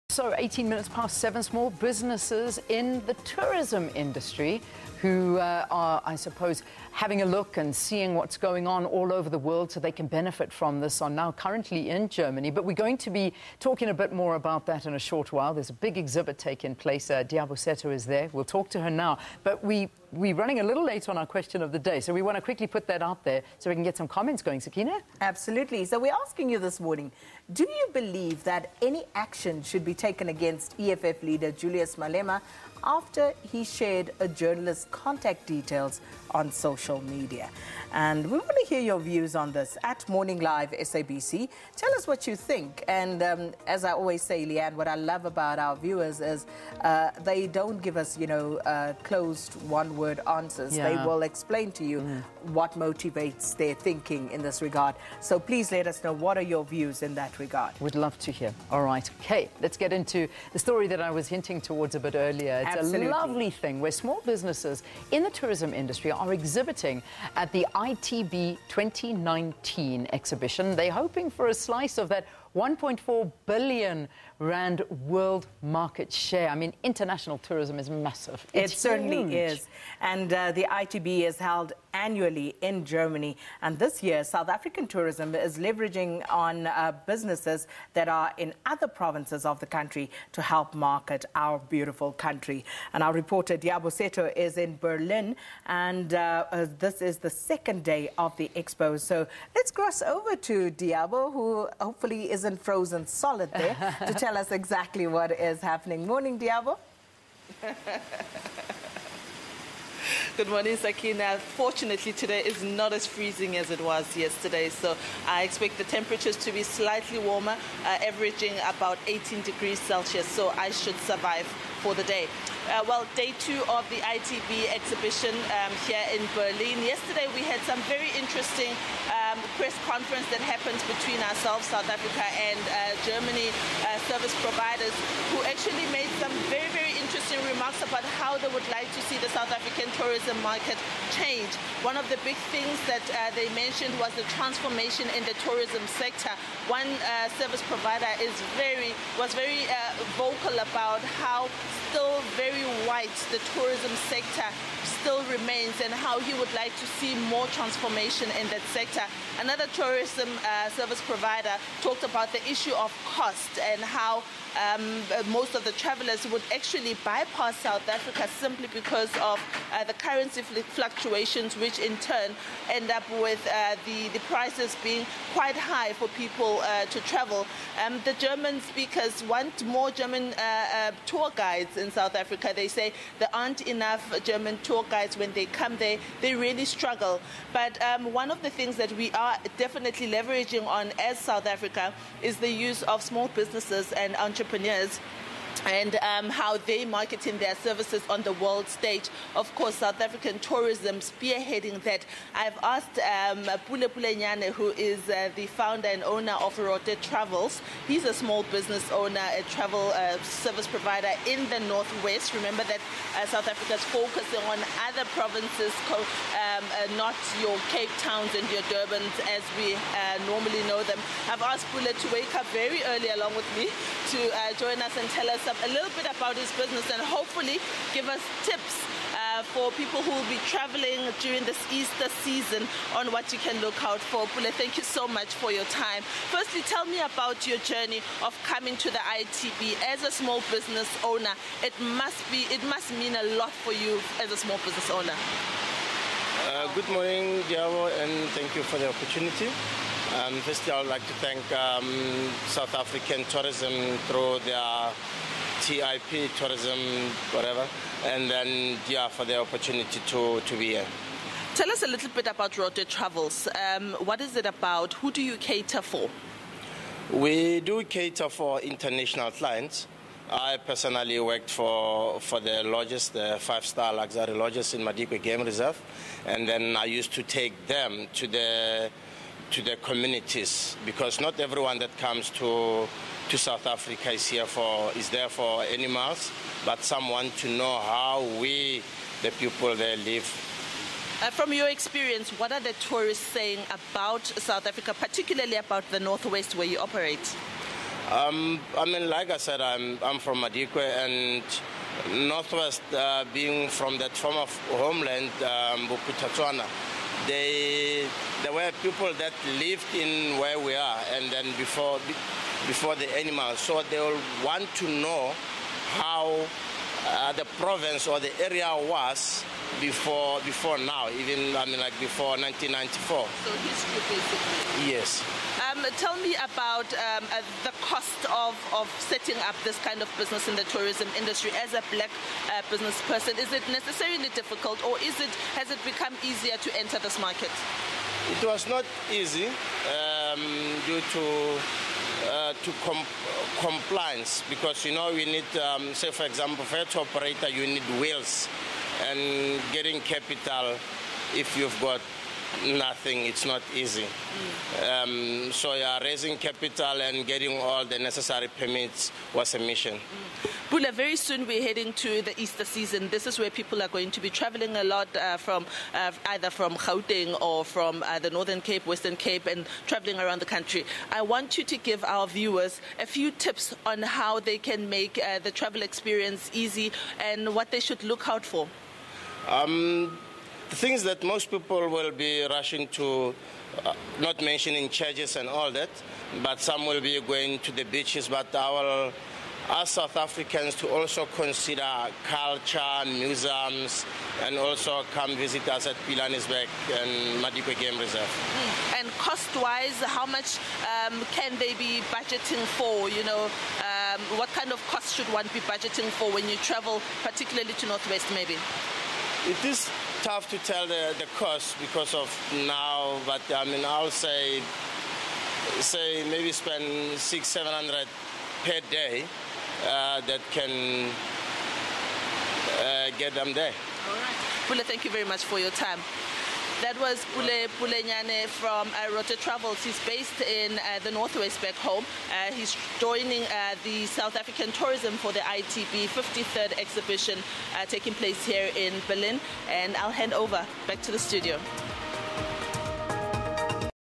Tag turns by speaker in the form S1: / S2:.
S1: So 18 minutes past 7, small businesses in the tourism industry who are, I suppose, having a look and seeing what's going on all over the world so they can benefit from this are now currently in Germany. But we're going to be talking a bit more about that in a short while. There's a big exhibit taking place. Liabo Setho is there. We'll talk to her now. But we're running a little late on our question of the day, so we want to quickly put that out there so we can get some comments going. Sakina?
S2: Absolutely. So we're asking you this morning, do you believe that any action should be taken against EFF leader Julius Malema after he shared a journalist's contact details on social media? And we want to hear your views on this at Morning Live SABC. Tell us what you think. And as I always say, Leanne, what I love about our viewers is they don't give us, closed one-word answers.
S1: Yeah.
S2: They will explain to you what motivates their thinking in this regard. So please let us know, what are your views in that regard?
S1: We'd love to hear. All right. Okay, let's get into the story that I was hinting towards a bit earlier. It's
S2: Absolutely.
S1: a lovely thing where small businesses in the tourism industry are exhibiting at the ITB 2019 exhibition. They're hoping for a slice of that 1.4 billion rand world market share. I mean, international tourism is massive.
S2: It certainly is. And the ITB is held annually in Germany. And this year, South African tourism is leveraging on businesses that are in other provinces of the country to help market our beautiful country. And our reporter, Liabo Setho, is in Berlin. And this is the second day of the expo. So let's cross over to Liabo, who hopefully isn't frozen solid there, to tell us exactly what is happening. Morning, Liabo.
S3: Good morning, Sakina. Fortunately, today is not as freezing as it was yesterday, so I expect the temperatures to be slightly warmer, averaging about 18 degrees Celsius, so I should survive for the day. Well, day 2 of the ITB exhibition here in Berlin. Yesterday, we had some very interesting press conference that happened between ourselves, South Africa, and Germany service providers, who actually made some very, very interesting remarks about how they would like to see the South African tourism market change. One of the big things that they mentioned was the transformation in the tourism sector. One service provider was very vocal about how still very white the tourism sector still remains and how he would like to see more transformation in that sector. Another tourism service provider talked about the issue of cost and how most of the travelers would actually bypass South Africa simply because of the currency fluctuations, which in turn end up with the prices being quite high for people to travel. The German speakers want more German tour guides in South Africa. They say there aren't enough German tour guides. When they come there, they really struggle. But one of the things that we are definitely leveraging on as South Africa is the use of small businesses and entrepreneurs, and how they marketing their services on the world stage. Of course, South African tourism spearheading that. I've asked Pule Nyane, who is the founder and owner of Rote Travels. He's a small business owner, a travel service provider in the Northwest. Remember that South Africa is focusing on other provinces, not your Cape Towns and your Durbans as we normally know them. I've asked Pule to wake up very early along with me to join us and tell us a little bit about his business and hopefully give us tips for people who will be traveling during this Easter season on what you can look out for. Pule, thank you so much for your time. Firstly, tell me about your journey of coming to the ITB as a small business owner. It must mean a lot for you as a small business owner.
S4: Good morning, Liabo, and thank you for the opportunity. Firstly, I would like to thank South African tourism through their TIP, tourism, whatever, and then, for the opportunity to be here.
S3: Tell us a little bit about Rote Travels. What is it about? Who do you cater for?
S4: We do cater for international clients. I personally worked for the lodges, the 5-star luxury lodges in Madikwe Game Reserve, and then I used to take them to the communities, because not everyone that comes to South Africa is there for animals, but some want to know how we, the people there, live.
S3: From your experience, what are the tourists saying about South Africa, particularly about the Northwest where you operate?
S4: I mean, like I said, I'm from Madikwe, and Northwest, being from that former homeland, Bukutatswana, there were people that lived in where we are, and then before the animals, so they will want to know how the province or the area was before now, even, I mean, like before 1994.
S3: So history, basically.
S4: Yes.
S3: Tell me about the cost of setting up this kind of business in the tourism industry as a black business person. Is it necessarily difficult, or has it become easier to enter this market?
S4: It was not easy due to compliance, because, you know, we need, say for example, for to operator, you need wheels, and getting capital, if you've got nothing, it's not easy. So yeah, raising capital and getting all the necessary permits was a mission.
S3: Bula, very soon we're heading to the Easter season. This is where people are going to be traveling a lot from either from Gauteng or from the Northern Cape, Western Cape, and traveling around the country. I want you to give our viewers a few tips on how they can make the travel experience easy and what they should look out for.
S4: The things that most people will be rushing to, not mentioning churches and all that, but some will be going to the beaches, but our as South Africans to also consider culture, museums, and also come visit us at Pilanesberg and Madikwe Game Reserve.
S3: And cost-wise, how much can they be budgeting for? You know, what kind of cost should one be budgeting for when you travel, particularly to Northwest maybe?
S4: It is tough to tell the cost because of now, but I mean, I'll say maybe spend 600-700 per day. That can get them there.
S3: All right. Bule, thank you very much for your time. That was Bule Nyane from Rota Travels. He's based in the Northwest back home. He's joining the South African Tourism for the ITB 53rd exhibition taking place here in Berlin. And I'll hand over back to the studio.